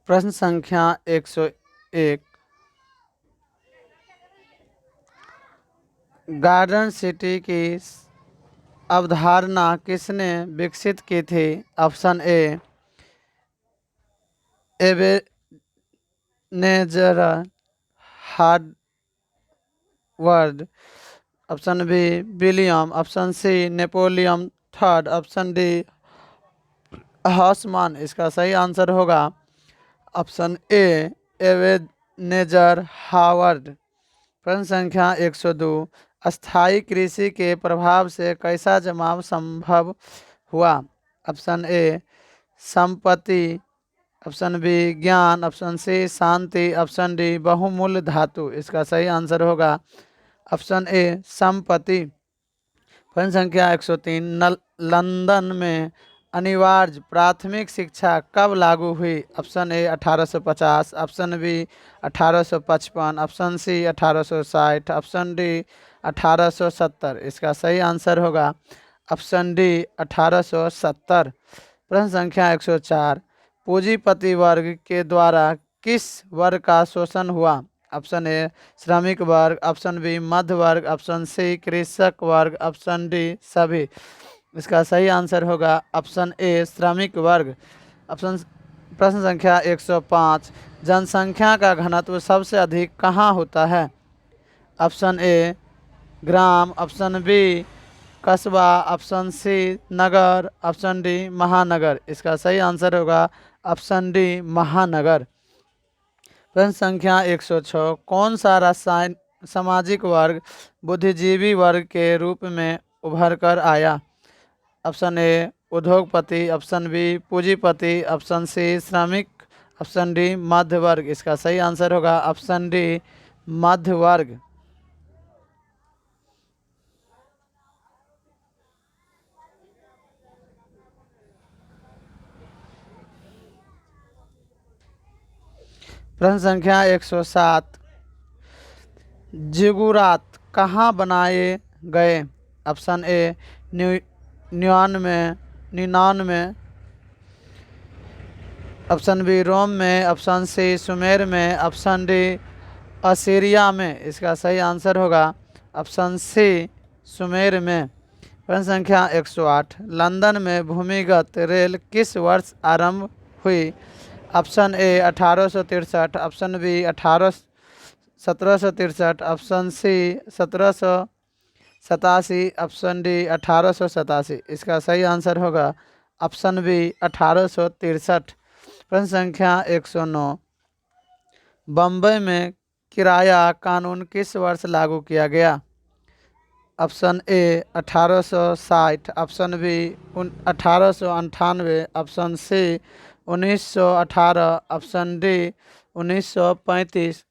प्रश्न संख्या 101। Garden city की अवधारणा किसने विकसित की थी? Option A Ebenezer Harvard, option B William, option C Napoleon third, option D Haussmann. इसका सही आंसर होगा ऑप्शन ए एबेनेजर हार्वर्ड। प्रश्न संख्या 102। अस्थायी कृषि के प्रभाव से कैसा जमाव संभव हुआ? ऑप्शन ए संपत्ति, ऑप्शन बी ज्ञान, ऑप्शन सी शांति, ऑप्शन डी बहुमूल्य धातु। इसका सही आंसर होगा ऑप्शन ए संपत्ति। प्रश्न संख्या 103। लंदन में अनिवार्य प्राथमिक शिक्षा कब लागू हुई? Option A 1850, option B 1855, option C 1860, option D 1870। इसका सही आंसर होगा ऑप्शन डी 1870। प्रश्न संख्या 104। पूंजीपति वर्ग के द्वारा किस वर्ग का शोषण हुआ? ऑप्शन ए श्रमिक वर्ग, ऑप्शन बी मध्य वर्ग, ऑप्शन सी कृषक वर्ग, ऑप्शन डी सभी। इसका सही आंसर होगा ऑप्शन ए श्रमिक वर्ग। प्रश्न संख्या 105। जनसंख्या का घनत्व सबसे अधिक कहाँ होता है? ऑप्शन ए ग्राम, ऑप्शन बी कस्बा, ऑप्शन सी नगर, ऑप्शन डी महानगर। इसका सही आंसर होगा ऑप्शन डी महानगर। प्रश्न संख्या 106। कौन सा रसायन सामाजिक वर्ग बुद्धिजीवी वर्ग के रूप में उभर कर आया? ऑप्शन ए उद्योगपति, ऑप्शन बी पूंजीपति, ऑप्शन सी श्रमिक, ऑप्शन डी मध्य वर्ग। इसका सही आंसर होगा ऑप्शन डी मध्य वर्ग। प्रश्न संख्या 107। जिगुरात कहाँ बनाए गए? ऑप्शन ए निन्यानवे, ऑप्शन बी रोम में, ऑप्शन सी सुमेर में, ऑप्शन डी असीरिया में। इसका सही आंसर होगा ऑप्शन सी सुमेर में। प्रश्न संख्या 108। लंदन में भूमिगत रेल किस वर्ष आरंभ हुई? Option A 1863, option B 1763, option C 1787, option D 1887। इसका सही आंसर होगा ऑप्शन बी 1863। प्रश्न संख्या 109। बम्बई में किराया कानून किस वर्ष लागू किया गया? Option A 1860, option B 1898, option C 1918, option D 1935।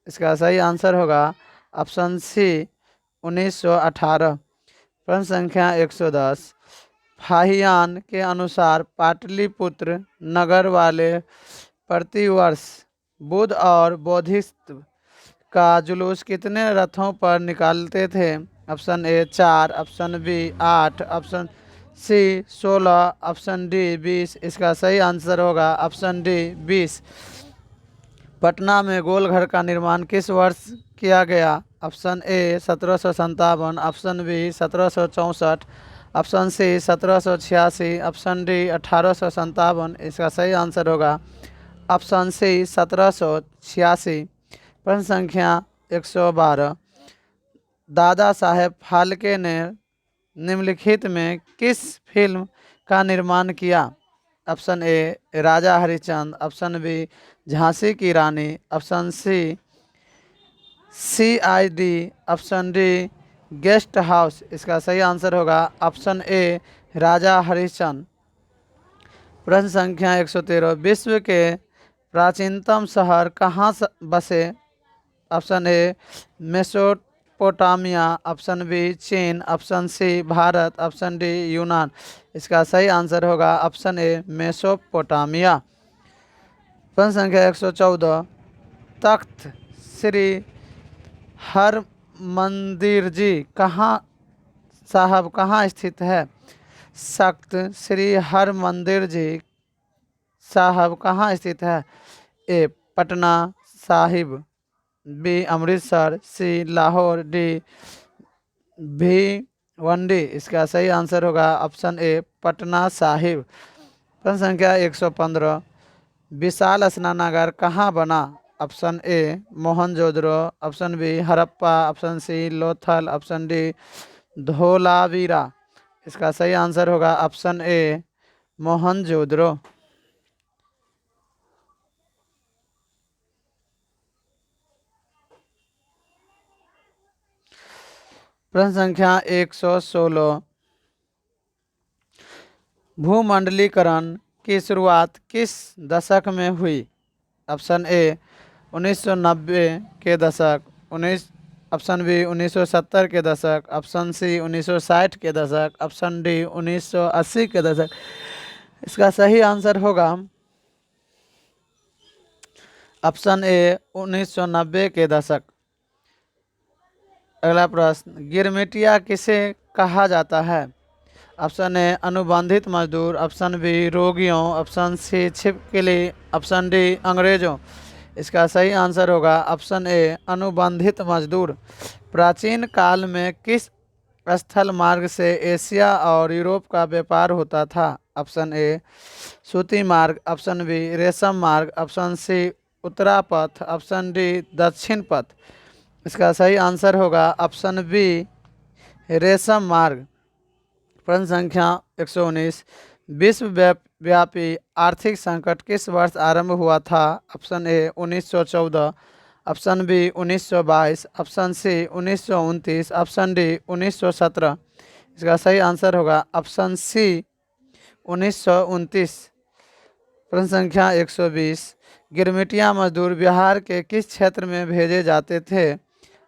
इसका सही आंसर होगा ऑप्शन सी 1918। प्रश्न संख्या 110। फाहियान के अनुसार पाटलिपुत्र नगर वाले प्रतिवर्ष बुद्ध और बोधिसत्व का जुलूस कितने रथों पर निकालते थे? Option A 4, option B 8, option C 16, option D 20। इसका सही आंसर होगा ऑप्शन डी 20। पटना में गोलघर का निर्माण किस वर्ष किया गया? Option A 1757, option B 1764, option C 1786, option D 1857। इसका सही आंसर होगा ऑप्शन सी 1786। प्रश्न संख्या 112। दादा साहेब फाल्के ने निम्नलिखित में किस फिल्म का निर्माण किया? Option A Raja Harishchandra, option B Jhansi ki Rani, option C CID, option D guest house. इसका सही आंसर होगा ऑप्शन ए राजा हरिश्चंद्र। प्रश्न संख्या 113। विश्व के प्राचीनतम शहर कहाँ बसे? Option A Mesopotamia, option B चीन, option C Bharat, option D यूनान। इसका सही आंसर होगा ऑप्शन ए मेसोपोटामिया। प्रश्न संख्या 114। तख्त श्री हरमंदिर जी कहाँ स्थित है? तख्त श्री हरमंदिर जी साहब कहाँ स्थित है? ए पटना साहिब, बी अमृतसर, सी लाहौर, डी भिवंडी। इसका सही आंसर होगा ऑप्शन ए पटना साहिब। प्रश्न संख्या 115, विशाल स्नानागार कहाँ बना? Option A Mohenjodaro, option B Harappa, option C Lothal, option D Dholavira. इसका सही आंसर होगा ऑप्शन ए मोहनजोदड़ो। प्रश्न संख्या 116, भूमंडलीकरण की शुरुआत किस दशक में हुई? ऑप्शन ए 1990 के दशक, ऑप्शन बी 1970 के दशक, ऑप्शन सी 1960 के दशक, ऑप्शन डी 1980 के दशक। इसका सही आंसर होगा ऑप्शन ए 1990 के दशक। अगला प्रश्न, गिरमिटिया किसे कहा जाता है? ऑप्शन ए अनुबंधित मजदूर, ऑप्शन बी रोगियों, ऑप्शन सी छिपकली, ऑप्शन डी अंग्रेजों। इसका सही आंसर होगा ऑप्शन ए अनुबंधित मजदूर। प्राचीन काल में किस स्थल मार्ग से एशिया और यूरोप का व्यापार होता था? ऑप्शन ए सूती मार्ग, ऑप्शन बी रेशम मार्ग, option C Uttarapath, option D Dakshinapath. इसका सही आंसर होगा ऑप्शन बी रेशम मार्ग। प्रश्न संख्या 119, विश्वव्यापी आर्थिक संकट किस वर्ष आरंभ हुआ था? Option A 1914, option B 1922, option C 1929, option D 1917। इसका सही आंसर होगा ऑप्शन सी 1929। प्रश्न संख्या 120, गिरमिटिया मजदूर बिहार के किस क्षेत्र में भेजे जाते थे?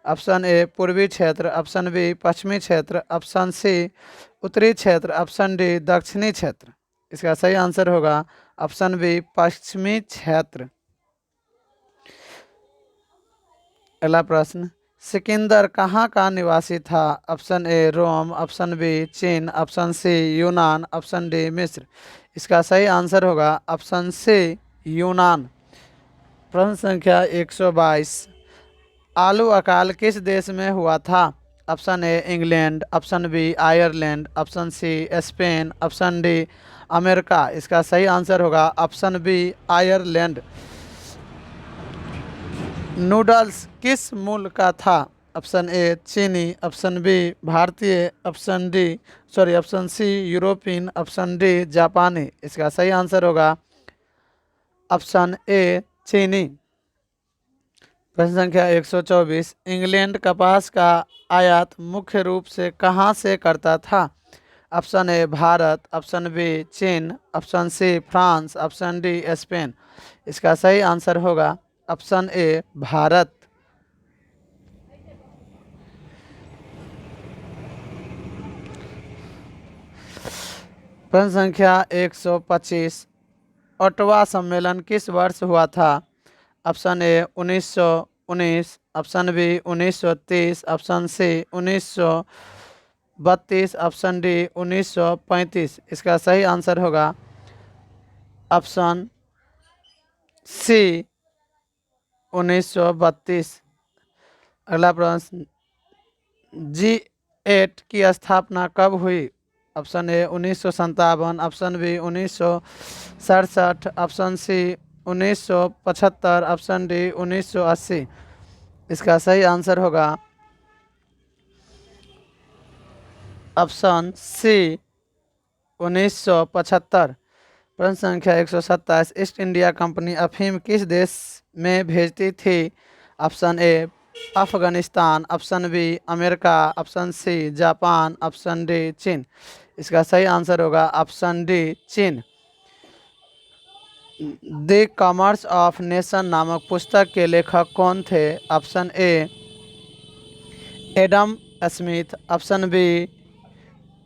ऑप्शन ए पूर्वी क्षेत्र, ऑप्शन बी पश्चिमी क्षेत्र, ऑप्शन सी उत्तरी क्षेत्र, ऑप्शन डी दक्षिणी क्षेत्र। इसका सही आंसर होगा ऑप्शन बी पश्चिमी क्षेत्र। अगला प्रश्न, सिकंदर कहाँ का निवासी था? Option A Rome, option B चीन, ऑप्शन सी यूनान, ऑप्शन डी मिस्र। इसका सही आंसर होगा ऑप्शन सी यूनान। प्रश्न संख्या 122, आलू अकाल किस देश में हुआ था? Option A England, option B Ireland, option C Spain, option D America. इसका सही आंसर होगा ऑप्शन बी आयरलैंड। नूडल्स किस मूल का था? ऑप्शन ए चीनी, ऑप्शन बी भारतीय, option C European, option D जापानी। इसका सही आंसर होगा ऑप्शन ए चीनी। प्रश्न संख्या 124, इंग्लैंड कपास का आयात मुख्य रूप से कहाँ से करता था? Option A Bharat, option B चीन, option C France, option D Spain. इसका सही आंसर होगा ऑप्शन ए भारत। प्रश्न संख्या 125, ओटावा सम्मेलन किस वर्ष हुआ था? Option A 1919, option B 1930, option C 1932, option D 1935। इसका सही आंसर होगा ऑप्शन सी 1932। अगला प्रश्न, G8 की स्थापना कब हुई? Option A 1957, option B 1967, option C 1975, option D 1980। इसका सही आंसर होगा ऑप्शन सी 1975। प्रश्न संख्या 127, ईस्ट इंडिया कंपनी अफीम किस देश में भेजती थी? Option A Afghanistan, option B America, option C Japan, option D चीन। इसका सही आंसर होगा ऑप्शन डी चीन। द कॉमर्स ऑफ नेशन नामक पुस्तक के लेखक कौन थे? Option A Adam Smith, option B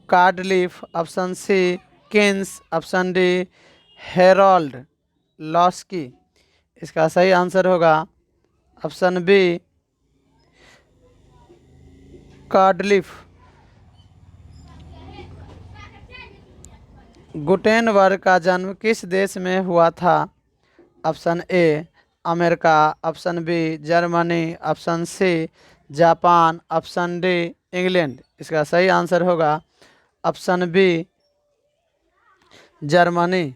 Cardliff, option C Keynes, option D Harold Laski. इसका सही आंसर होगा ऑप्शन बी कार्डलिफ। गुटेनबर्ग का जन्म किस देश में हुआ था? Option A America, option B Germany, option C Japan, option D England. इसका सही आंसर होगा ऑप्शन बी जर्मनी।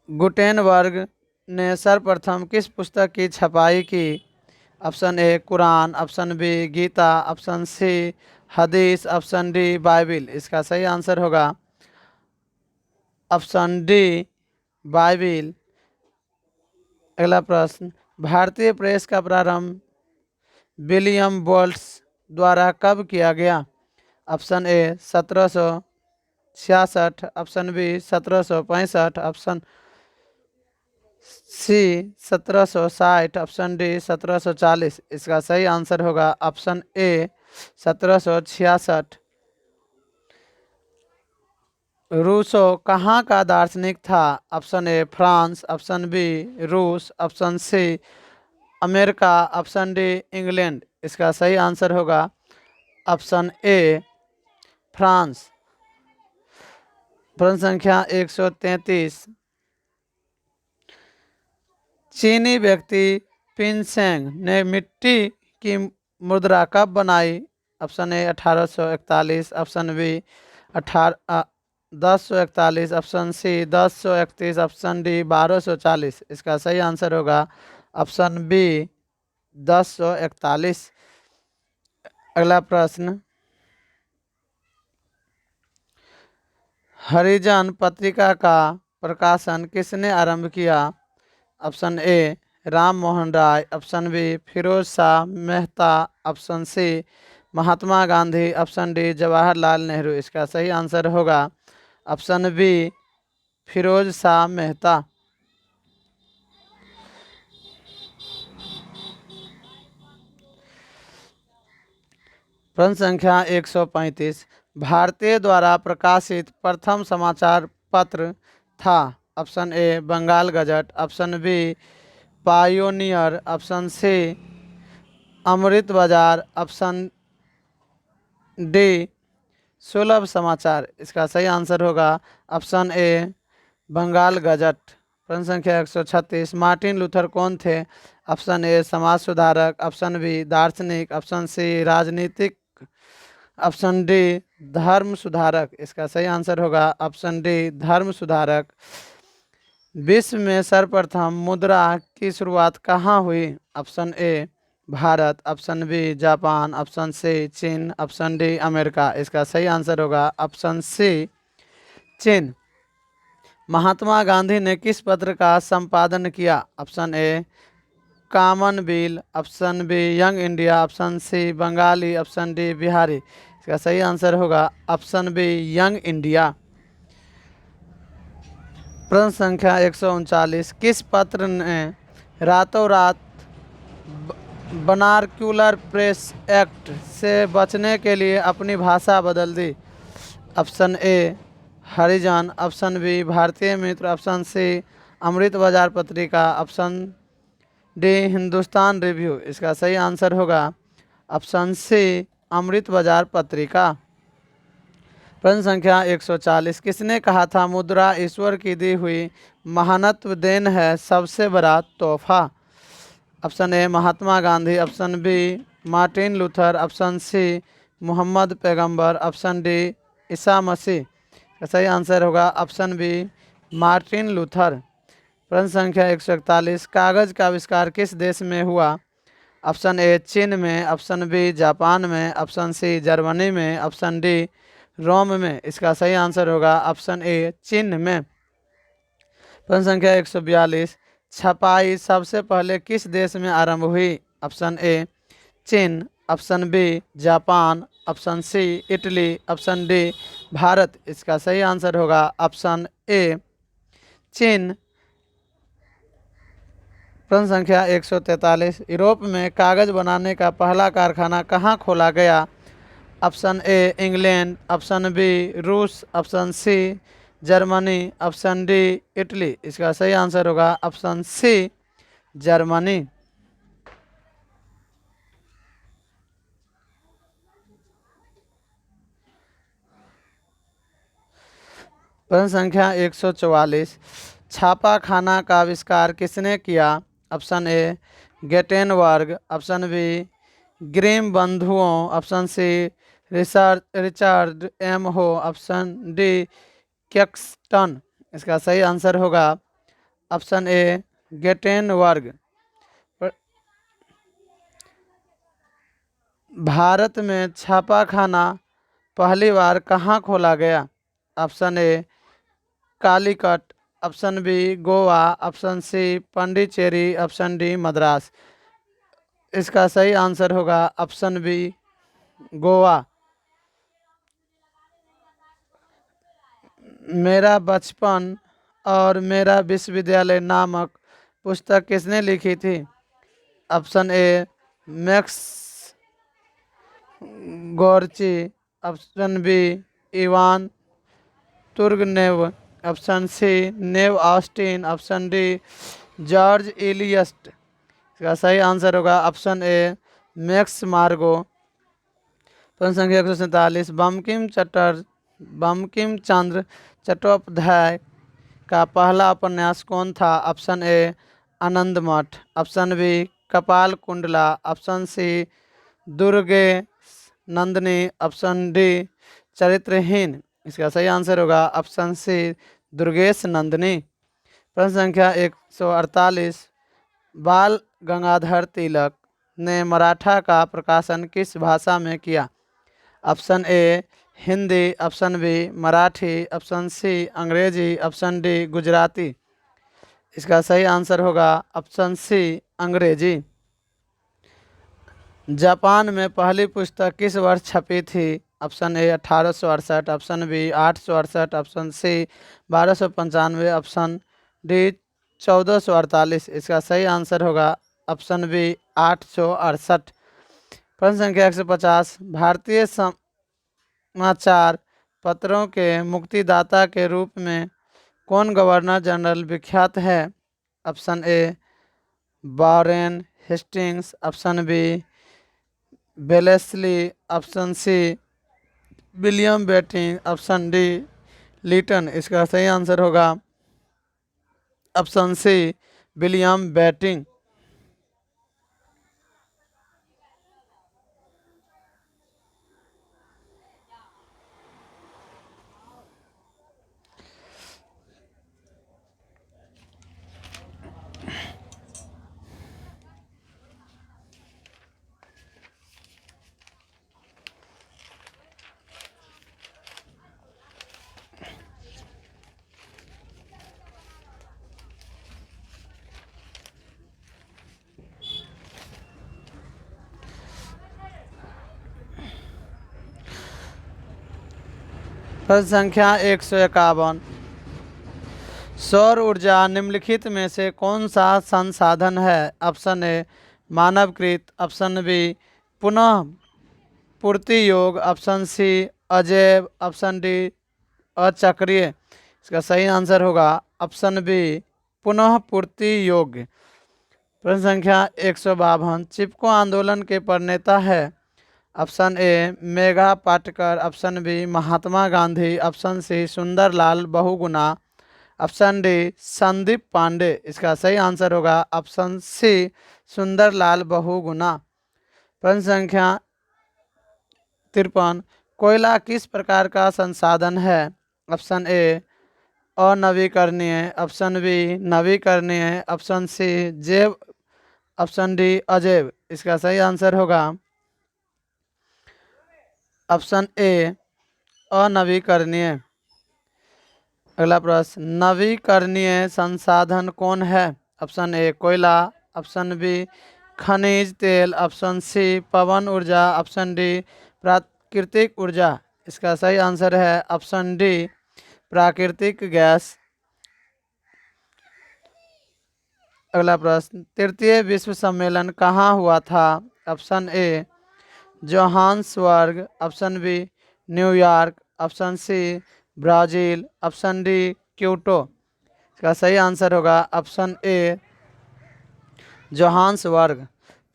गुटेनबर्ग ने सर्वप्रथम किस पुस्तक की छपाई की? ऑप्शन ए कुरान, option B Gita, option C हदीस, ऑप्शन डी बाइबिल। इसका सही आंसर होगा ऑप्शन डी बाइबिल। अगला प्रश्न, भारतीय प्रेस का प्रारंभ विलियम बोल्ट्स द्वारा कब किया गया? Option A 1766, option B 1765, option C 1760, option D 1740। इसका सही आंसर होगा ऑप्शन ए 1766। रूसो कहाँ का दार्शनिक था? Option A France, option B रूस, option C America, option D England. इसका सही आंसर होगा ऑप्शन ए फ्रांस। प्रश्न संख्या 133, चीनी व्यक्ति पिनसेंग ने मिट्टी की मुद्रा कब बनाई? Option A 1841, option B 1041, option C 1031, option D 1240। इसका सही आंसर होगा ऑप्शन बी 1041। अगला प्रश्न, हरिजन पत्रिका का प्रकाशन किसने आरंभ किया? Option A Ram Mohan Roy, option B Firoz Shah Mehta, option C Mahatma Gandhi, option D Jawaharlal Nehru. इसका सही आंसर होगा ऑप्शन बी फिरोज शाह मेहता। प्रश्न संख्या 135, भारतीय द्वारा प्रकाशित प्रथम समाचार पत्र था? Option A Bengal gazette, option B pioneer, option C Amrit Bazar, option D सुलभ समाचार। इसका सही आंसर होगा ऑप्शन ए बंगाल गजट। प्रश्न संख्या 136, मार्टिन लूथर कौन थे? ऑप्शन ए समाज सुधारक, ऑप्शन बी दार्शनिक, ऑप्शन सी राजनीतिक, ऑप्शन डी धर्म सुधारक। इसका सही आंसर होगा ऑप्शन डी धर्म सुधारक। विश्व में सर्वप्रथम मुद्रा की शुरुआत कहाँ हुई? Option A Bharat, option B Japan, option C चीन, ऑप्शन डी अमेरिका। इसका सही आंसर होगा ऑप्शन सी चीन। महात्मा गांधी ने किस पत्र का संपादन किया? Option A Commonwealth, option B Young India, option C Bengali, option D Bihari. इसका सही आंसर होगा ऑप्शन बी यंग इंडिया। प्रश्न संख्या 139, किस पत्र ने रातों रात वर्नाक्युलर प्रेस एक्ट से बचने के लिए अपनी भाषा बदल दी? Option A Harijan, option B Bharatiya Mitra, option C Amrit बाजार पत्रिका, ऑप्शन डी हिंदुस्तान रिव्यू। इसका सही आंसर होगा ऑप्शन सी अमृत बाजार पत्रिका। प्रश्न संख्या 140, किसने कहा था मुद्रा ईश्वर की दी हुई महानत्व देन है सबसे बड़ा तोहफा? Option A Mahatma Gandhi, option B Martin Luther, option C Mohammed पैगंबर, ऑप्शन डी ईसा मसीह। का सही आंसर होगा ऑप्शन बी मार्टिन लूथर। प्रश्न संख्या 141, कागज का आविष्कार किस देश में हुआ? ऑप्शन ए चीन में, ऑप्शन बी जापान में, ऑप्शन सी जर्मनी में, ऑप्शन डी रोम में। इसका सही आंसर होगा ऑप्शन ए चीन में। प्रश्न संख्या 142, छपाई सबसे पहले किस देश में आरंभ हुई? ऑप्शन ए चीन, option B Japan, option C Italy, option D Bharat. इसका सही आंसर होगा ऑप्शन ए चीन। प्रश्न संख्या 143, यूरोप में कागज बनाने का पहला कारखाना कहाँ खोला गया? Option A England, option B रूस, option C Germany, option D Italy. इसका सही आंसर होगा ऑप्शन सी जर्मनी। प्रश्न संख्या 144, छापा खाना का आविष्कार किसने किया? Option A Gutenberg, option B Grimm बंधुओं, option C Richard M Hoe, option D Caxton. इसका सही आंसर होगा ऑप्शन ए गेटेनबर्ग। भारत में छापाखाना पहली बार कहाँ खोला गया? Option A Calicut, option B Goa, option C Pondicherry, option D Madras. इसका सही आंसर होगा ऑप्शन बी गोवा। मेरा बचपन और मेरा विश्वविद्यालय नामक पुस्तक किसने लिखी थी? Option A Max Gorky, option B Ivan Turgenev, option C नेव Austen, option D George Eliot. इसका सही आंसर होगा ऑप्शन ए मैक्स मार्गो। प्रश्न संख्या 147, बंकिम चंद्र चट्टोपाध्याय का पहला उपन्यास कौन था? ऑप्शन ए आनंद मठ, ऑप्शन बी कपाल कुंडला, ऑप्शन सी दुर्गे नंदिनी, ऑप्शन डी चरित्रहीन। इसका सही आंसर होगा ऑप्शन सी दुर्गेश नंदिनी। प्रश्न संख्या 148, बाल गंगाधर तिलक ने मराठा का प्रकाशन किस भाषा में किया? Option A Hindi, option B Marathi, option C अंग्रेजी, ऑप्शन डी गुजराती। इसका सही आंसर होगा ऑप्शन सी अंग्रेजी। जापान में पहली पुस्तक किस वर्ष छपी थी? Option A 1868, option B 868, option C 1295, option D 1448। इसका सही आंसर होगा ऑप्शन बी 868। प्रश्न संख्या 150, भारतीय समाचार पत्रों के मुक्तिदाता के रूप में कौन गवर्नर जनरल विख्यात है? Option A Warren Hastings, option B Wellesley, option C William Bentinck, option D Lytton. इसका सही आंसर होगा ऑप्शन सी विलियम बेटिंग। प्रश्न संख्या 151, सौर ऊर्जा निम्नलिखित में से कौन सा संसाधन है? ऑप्शन ए मानवकृत, ऑप्शन बी पुनः पूर्ति योग, ऑप्शन सी अजैव, ऑप्शन डी अचक्रीय। इसका सही आंसर होगा ऑप्शन बी पुनः पूर्ति योग्य। प्रश्न संख्या 152, चिपको आंदोलन के प्रणेता है? Option A Megha Patkar, option B Mahatma Gandhi, option C Sunderlal Bahuguna, option D Sandeep Pandey. इसका सही आंसर होगा ऑप्शन सी सुंदरलाल बहुगुणा। प्रश्न संख्या 53, कोयला किस प्रकार का संसाधन है? ऑप्शन ए अनवीकरणीय, ऑप्शन बी नवीकरणीय, ऑप्शन सी जैव, ऑप्शन डी अजैव। इसका सही आंसर होगा ऑप्शन ए अनवीकरणीय। अगला प्रश्न, नवीकरणीय संसाधन कौन है? ऑप्शन ए कोयला, ऑप्शन बी खनिज तेल, ऑप्शन सी पवन ऊर्जा, ऑप्शन डी प्राकृतिक ऊर्जा। इसका सही आंसर है ऑप्शन डी प्राकृतिक गैस। अगला प्रश्न, तृतीय विश्व सम्मेलन कहाँ हुआ था? Option A Johannesburg, option B New York, option C Brazil, option D Kyoto. इसका सही आंसर होगा ऑप्शन ए जोहान्सबर्ग।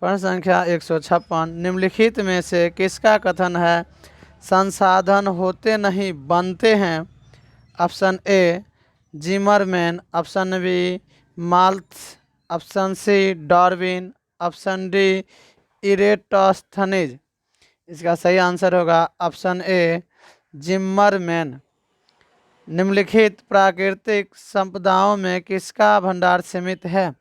प्रश्न संख्या 156, निम्नलिखित में से किसका कथन है संसाधन होते नहीं बनते हैं? Option A Zimmermann, option B Malthus, option C Darwin, option D Eratosthenes. इसका सही आंसर होगा ऑप्शन ए जिमरमैन। निम्नलिखित प्राकृतिक संपदाओं में किसका भंडार सीमित है?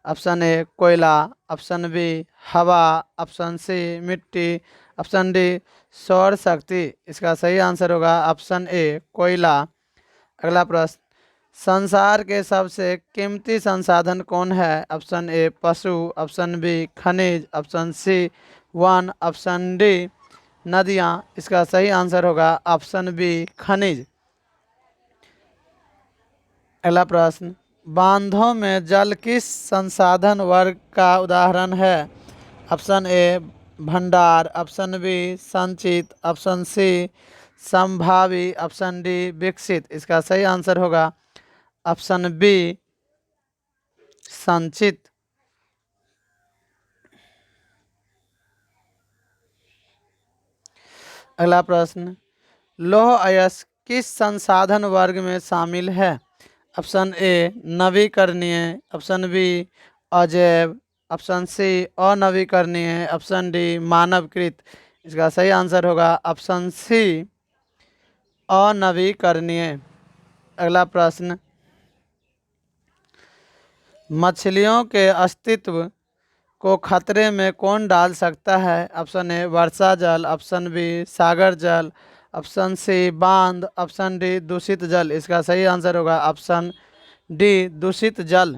ऑप्शन ए कोयला, ऑप्शन बी हवा, ऑप्शन सी मिट्टी, ऑप्शन डी सौर शक्ति। इसका सही आंसर होगा ऑप्शन ए कोयला। अगला प्रश्न, संसार के सबसे कीमती संसाधन कौन है? ऑप्शन ए पशु, ऑप्शन बी खनिज, ऑप्शन सी वन, ऑप्शन डी नदियाँ। इसका सही आंसर होगा ऑप्शन बी खनिज। अगला प्रश्न, बांधों में जल किस संसाधन वर्ग का उदाहरण है? ऑप्शन ए भंडार, ऑप्शन बी संचित, ऑप्शन सी संभावी, ऑप्शन डी विकसित। इसका सही आंसर होगा ऑप्शन बी संचित। अगला प्रश्न, लौह अयस्क किस संसाधन वर्ग में शामिल है? ऑप्शन ए नवीकरणीय, ऑप्शन बी अजैव, ऑप्शन सी अनवीकरणीय, ऑप्शन डी मानवकृत। इसका सही आंसर होगा ऑप्शन सी अनवीकरणीय। अगला प्रश्न, मछलियों के अस्तित्व को खतरे में कौन डाल सकता है? ऑप्शन ए वर्षा जल, ऑप्शन बी सागर जल, ऑप्शन सी बांध, ऑप्शन डी दूषित जल। इसका सही आंसर होगा ऑप्शन डी दूषित जल।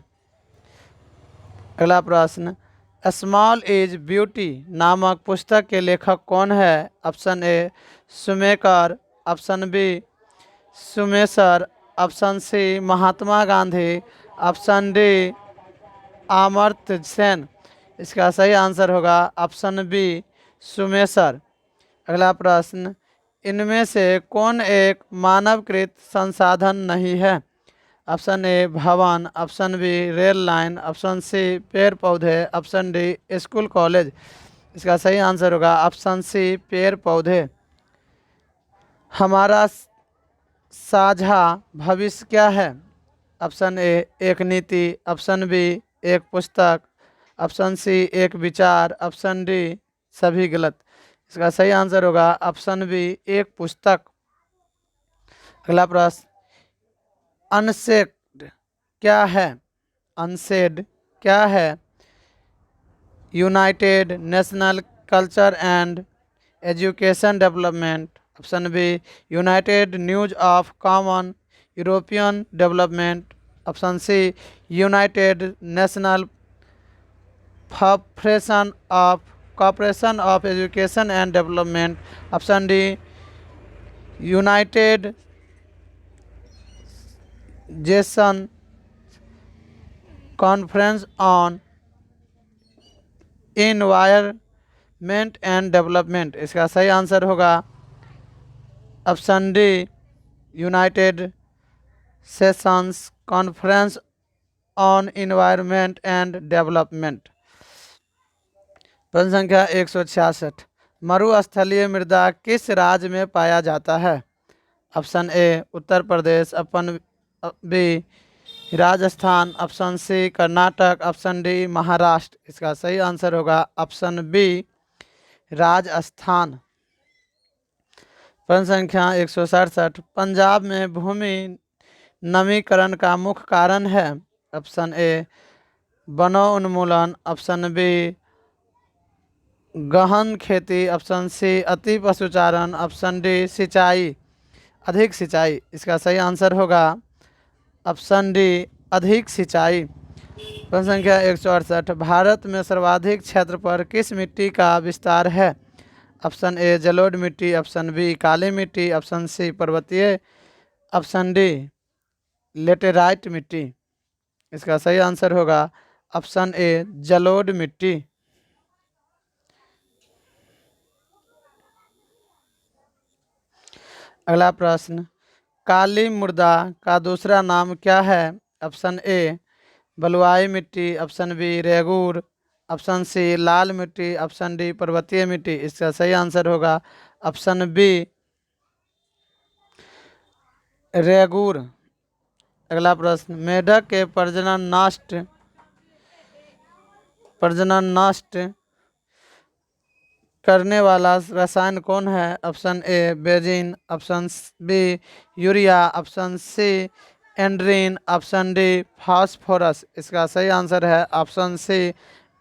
अगला प्रश्न, स्मॉल इज ब्यूटी नामक पुस्तक के लेखक कौन है? Option A Schumacher, option B सुमेसर, option C Mahatma Gandhi, option D Amartya Sen. इसका सही आंसर होगा ऑप्शन बी सुमेसर। अगला प्रश्न, इनमें से कौन एक मानवकृत संसाधन नहीं है? ऑप्शन ए भवन, option B rail line, option C पेड़ पौधे, ऑप्शन डी स्कूल कॉलेज। इसका सही आंसर होगा ऑप्शन सी पेड़ पौधे। हमारा साझा भविष्य क्या है? ऑप्शन ए एक नीति, ऑप्शन बी एक पुस्तक, ऑप्शन सी एक विचार, ऑप्शन डी सभी गलत। इसका सही आंसर होगा ऑप्शन बी एक पुस्तक। अगला प्रश्न, अनसेड क्या है? अनसेड क्या है? United national culture and education development, option B united news of common European development, option C united national cooperation of education and development, option D united Jason conference on environment and development. इसका सही answer होगा option D united sessions conference on environment and development. प्रश्न संख्या 166, मरुस्थलीय मृदा किस राज्य में पाया जाता है? Option A Uttar Pradesh, option B Rajasthan, option C Karnataka, option D Maharashtra. इसका सही आंसर होगा ऑप्शन बी राजस्थान। प्रश्न संख्या 167, पंजाब में भूमि नमीकरण का मुख्य कारण है? ऑप्शन ए वनोन्मूलन, ऑप्शन बी गहन खेती, ऑप्शन सी अति पशुचारण, ऑप्शन डी सिंचाई अधिक सिंचाई। इसका सही आंसर होगा ऑप्शन डी अधिक सिंचाई। प्रश्न संख्या 168, भारत में सर्वाधिक क्षेत्र पर किस मिट्टी का विस्तार है? ऑप्शन ए जलोढ़ मिट्टी, ऑप्शन बी काली मिट्टी, ऑप्शन सी पर्वतीय, ऑप्शन डी लेटेराइट मिट्टी। इसका सही आंसर होगा ऑप्शन ए जलोढ़ मिट्टी। अगला प्रश्न, काली मृदा का दूसरा नाम क्या है? ऑप्शन ए बलुआई मिट्टी, ऑप्शन बी रेगूर, ऑप्शन सी लाल मिट्टी, ऑप्शन डी पर्वतीय मिट्टी। इसका सही आंसर होगा ऑप्शन बी रेगुर। अगला प्रश्न, मेढक के प्रजनन नष्ट करने वाला रसायन कौन है? Option A benzene, option B urea, option C endrin, option D phosphorus. इसका सही आंसर है ऑप्शन सी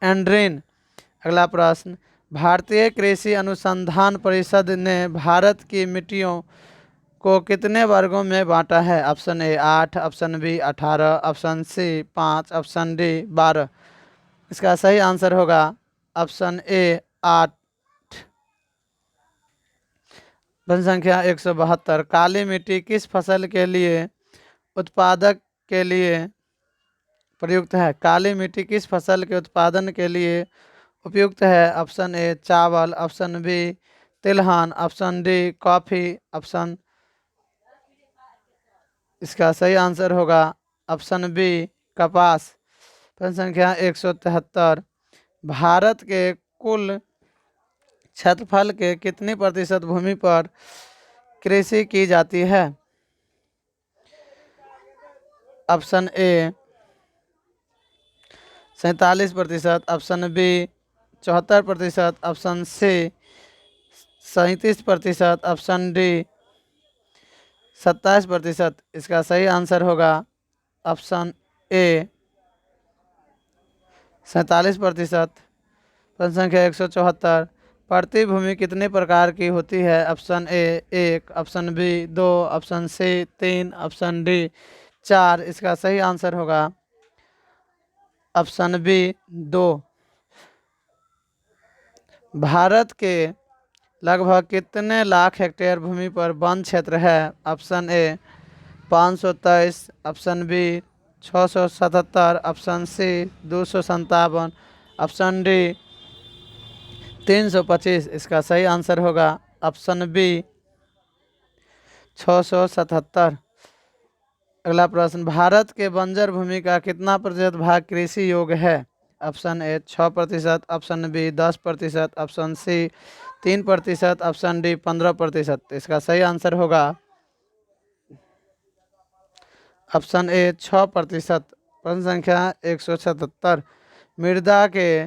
एंड्रीन। अगला प्रश्न, भारतीय कृषि अनुसंधान परिषद ने भारत की मिट्टियों को कितने वर्गों में बांटा है? Option A 8, option B 18, option C 5, option D 12। इसका सही आंसर होगा ऑप्शन ए 8। प्रश्न संख्या 172, काली मिट्टी किस फसल के लिए उत्पादक के लिए प्रयुक्त है? काली मिट्टी किस फसल के उत्पादन के लिए उपयुक्त है? ऑप्शन ए चावल, ऑप्शन बी तिलहन, ऑप्शन डी कॉफी, ऑप्शन इसका सही आंसर होगा ऑप्शन बी कपास। प्रश्न संख्या 173, भारत के कुल क्षेत्रफल के कितनी प्रतिशत भूमि पर कृषि की जाती है? Option A 47%, option B 74%, option C 37%, option D 27%। इसका सही आंसर होगा ऑप्शन ए 47%। प्रश्न संख्या 174, प्रतिभूमि कितने प्रकार की होती है? Option A 1, option B 2, option C 3, option D 4। इसका सही आंसर होगा ऑप्शन बी 2। भारत के लगभग कितने लाख हेक्टेयर भूमि पर वन क्षेत्र है? Option A 523, option B 677, option C 257, option D 325। इसका सही आंसर होगा ऑप्शन बी 677। अगला प्रश्न, भारत के बंजर भूमि का कितना प्रतिशत भाग कृषि योग्य है? Option A 6%, option B 10%, option C 3%, option D 15%। इसका सही आंसर होगा ऑप्शन ए 6%। प्रश्न संख्या 177, मृदा के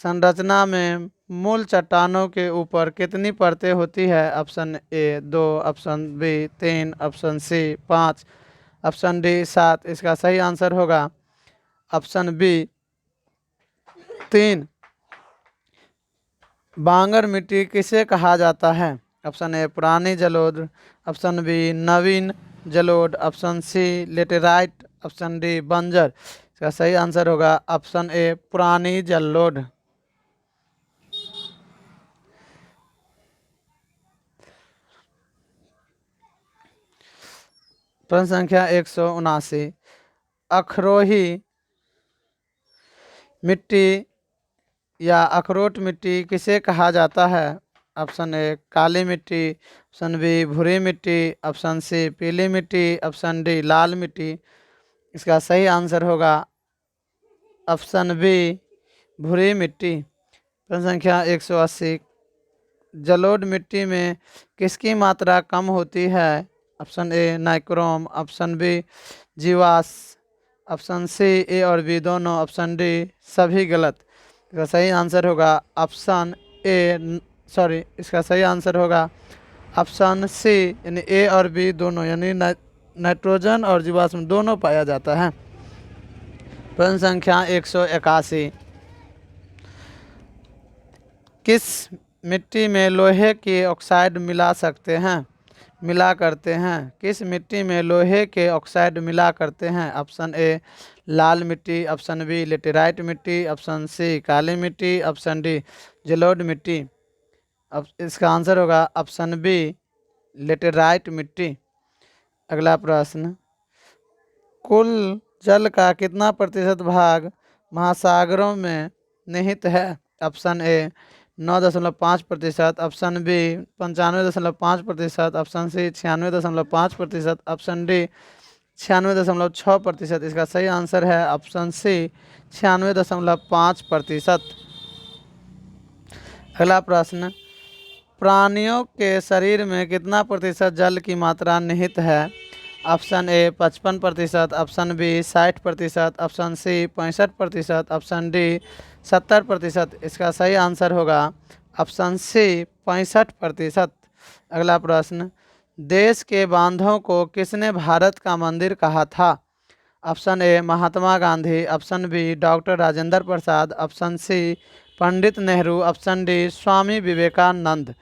संरचना में मूल चट्टानों के ऊपर कितनी परतें होती है? Option A 2, option B 3, option C 5, option D 7। इसका सही आंसर होगा ऑप्शन बी 3। बांगर मिट्टी किसे कहा जाता है? ऑप्शन ए पुरानी जलोढ़, ऑप्शन बी नवीन जलोढ़, option C laterite, option D बंजर। इसका सही आंसर होगा ऑप्शन ए पुरानी जलोढ़। प्रश्न संख्या 179, अखरोही मिट्टी या अखरोट मिट्टी किसे कहा जाता है? ऑप्शन ए काली मिट्टी, ऑप्शन बी भूरी मिट्टी, ऑप्शन सी पीली मिट्टी, ऑप्शन डी लाल मिट्टी। इसका सही आंसर होगा ऑप्शन बी भूरी मिट्टी। प्रश्न संख्या 180, जलोढ़ मिट्टी में किसकी मात्रा कम होती है? Option A nichrome, option B जीवास, ऑप्शन सी ए और बी दोनों, ऑप्शन डी सभी गलत। इसका सही आंसर होगा ऑप्शन ए इसका सही आंसर होगा ऑप्शन सी, यानी ए और बी दोनों, यानी नाइट्रोजन और जीवाश्म दोनों पाया जाता है। प्रश्न संख्या 181, किस मिट्टी में लोहे के ऑक्साइड मिला करते हैं? किस मिट्टी में लोहे के ऑक्साइड मिला करते हैं? ऑप्शन ए लाल मिट्टी, ऑप्शन बी लेटेराइट मिट्टी, ऑप्शन सी काली मिट्टी, ऑप्शन डी जलोढ़ मिट्टी। अब इसका आंसर होगा ऑप्शन बी लेटेराइट मिट्टी। अगला प्रश्न, कुल जल का कितना प्रतिशत भाग महासागरों में निहित है? Option A 9.5%, option B 95.5%, option C 96.5%, option D 96.6%। इसका सही आंसर है ऑप्शन सी 96.5%। अगला प्रश्न, प्राणियों के शरीर में कितना प्रतिशत जल की मात्रा निहित है? Option A 55%, option B 60%, option C 65%, option D 70%। इसका सही आंसर होगा ऑप्शन सी 65%। अगला प्रश्न, देश के बांधों को किसने भारत का मंदिर कहा था? Option A Mahatma Gandhi, option B doctor Rajendra Prasad, option C Pandit Nehru, option D Swami Vivekananda.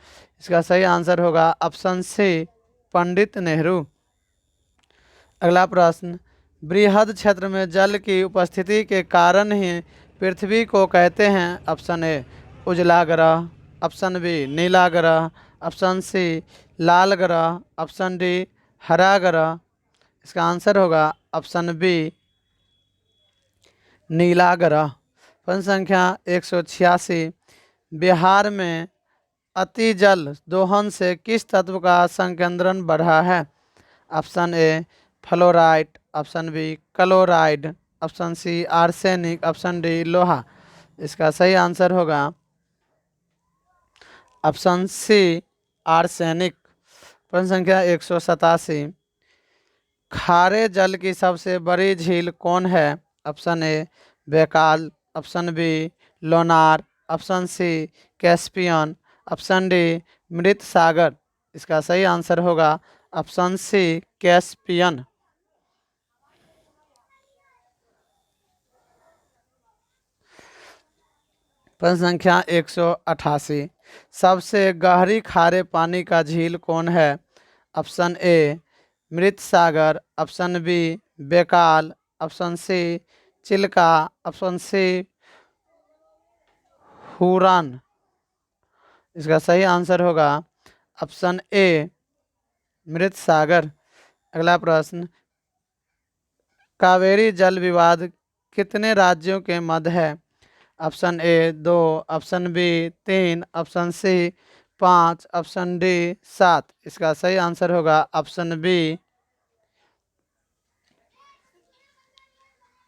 इसका सही आंसर होगा ऑप्शन सी पंडित नेहरू। अगला प्रश्न, बृहद क्षेत्र में जल की उपस्थिति के कारण ही पृथ्वी को कहते हैं? ऑप्शन ए उजला ग्रह, ऑप्शन बी नीला ग्रह, ऑप्शन सी लाल ग्रह, ऑप्शन डी हरा ग्रह। इसका आंसर होगा ऑप्शन बी नीला ग्रह। प्रश्न संख्या 186, बिहार में अति जल दोहन से किस तत्व का संकेंद्रण बढ़ा है? Option A fluoride, option B chloride, option C arsenic, option D लोहा। इसका सही आंसर होगा ऑप्शन सी आर्सेनिक। प्रश्न संख्या 187, खारे जल की सबसे बड़ी झील कौन है? Option A Baikal, option B Lonar, option C Caspian, option D मृत सागर। इसका सही आंसर होगा ऑप्शन सी कैस्पियन। प्रश्न संख्या 188, सबसे गहरी खारे पानी का झील कौन है? ऑप्शन ए मृत सागर, option B Baikal, option C Chilika, option C Huron. इसका सही आंसर होगा ऑप्शन ए मृत सागर। अगला प्रश्न, कावेरी जल विवाद कितने राज्यों के मध्य है? Option A 2, option B 3, option C 5, option D 7। इसका सही आंसर होगा ऑप्शन बी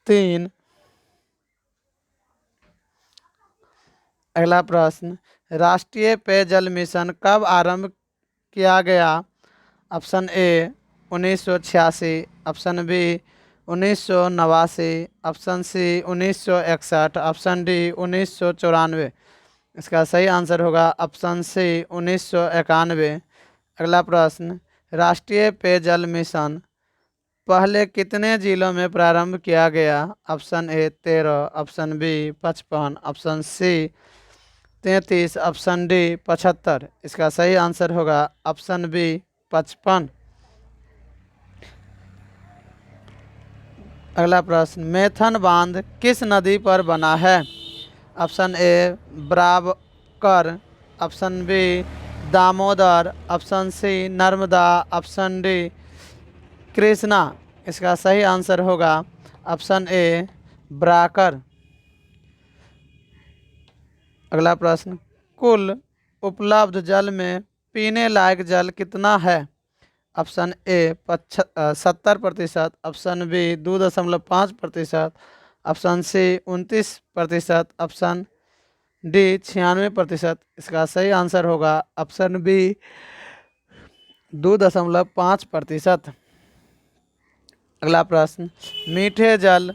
3। अगला प्रश्न, राष्ट्रीय पेयजल मिशन कब आरंभ किया गया? Option A 1986, option B 1989, option C 1961, option D 1994। इसका सही आंसर होगा ऑप्शन सी 1991। अगला प्रश्न, राष्ट्रीय पेयजल मिशन पहले कितने जिलों में प्रारंभ किया गया? Option A 13, option B 55, option C 33, option D 75। इसका सही आंसर होगा ऑप्शन बी 55। अगला प्रश्न, मैथन बांध किस नदी पर बना है? ऑप्शन ए ब्रावकर, option B Damodar, option C Narmada, option D Krishna. इसका सही आंसर होगा ऑप्शन ए ब्राकर। अगला प्रश्न, कुल उपलब्ध जल में पीने लायक जल कितना है? Option A 70%, option B 2.5%, option C 29%, option D 96%। इसका सही आंसर होगा ऑप्शन बी 2.5%। अगला प्रश्न, मीठे जल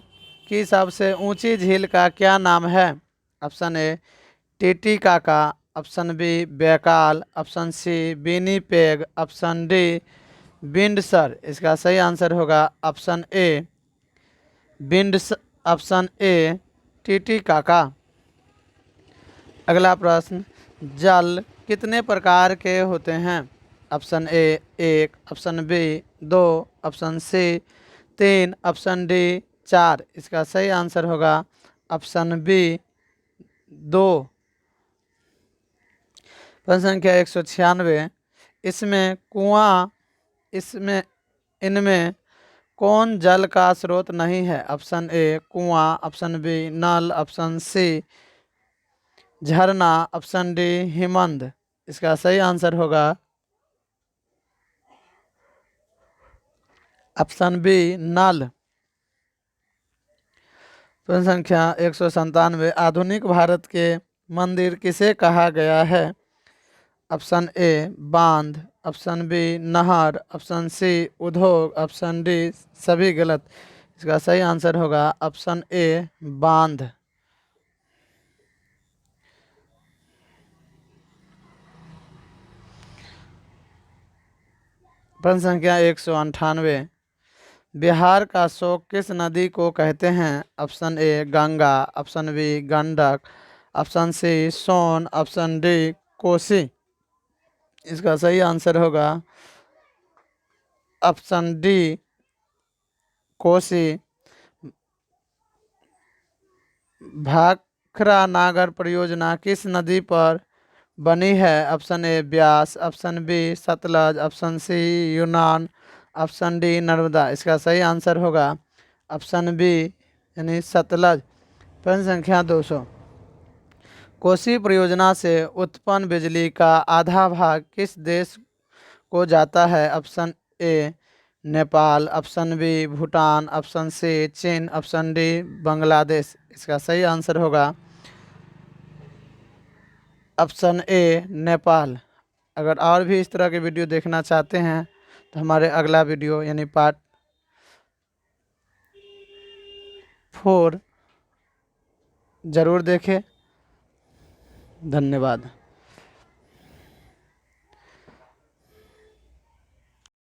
की सबसे ऊंची झील का क्या नाम है? Option A Titicaca, option B Baikal, option C Winnipeg, option D Windsor. इसका सही आंसर होगा ऑप्शन ए बिंडस, ऑप्शन ए टिटिकाका। अगला प्रश्न, जल कितने प्रकार के होते हैं? Option A 1, option B 2, option C 3, option D 4। इसका सही आंसर होगा ऑप्शन बी 2। प्रश्न संख्या 196, इसमें इनमें कौन जल का स्रोत नहीं है? ऑप्शन ए कुआं, ऑप्शन बी नल, ऑप्शन सी झरना, ऑप्शन डी हिमंद। इसका सही आंसर होगा ऑप्शन बी नल। प्रश्न संख्या 197, आधुनिक भारत के मंदिर किसे कहा गया है? ऑप्शन ए बांध, ऑप्शन बी नहर, ऑप्शन सी उद्योग, ऑप्शन डी सभी गलत। इसका सही आंसर होगा ऑप्शन ए बांध। प्रश्न संख्या 198, बिहार का शोक किस नदी को कहते हैं? Option A Ganga, option B Gandak, option C Son, option D Kosi. इसका सही आंसर होगा ऑप्शन डी कोसी। भाखरा नागर परियोजना किस नदी पर बनी है? Option A Beas, option B Sutlej, option C यूनान, ऑप्शन डी नर्मदा। इसका सही आंसर होगा ऑप्शन बी यानी सतलज। प्रश्न संख्या 200, कोसी परियोजना से उत्पन्न बिजली का आधा भाग किस देश को जाता है? Option A Nepal, option B Bhutan, option C चीन, ऑप्शन डी बांग्लादेश। इसका सही आंसर होगा ऑप्शन ए नेपाल। अगर और भी इस तरह के वीडियो देखना चाहते हैं तो हमारे अगला वीडियो यानी पार्ट 4 ज़रूर देखें। धन्यवाद।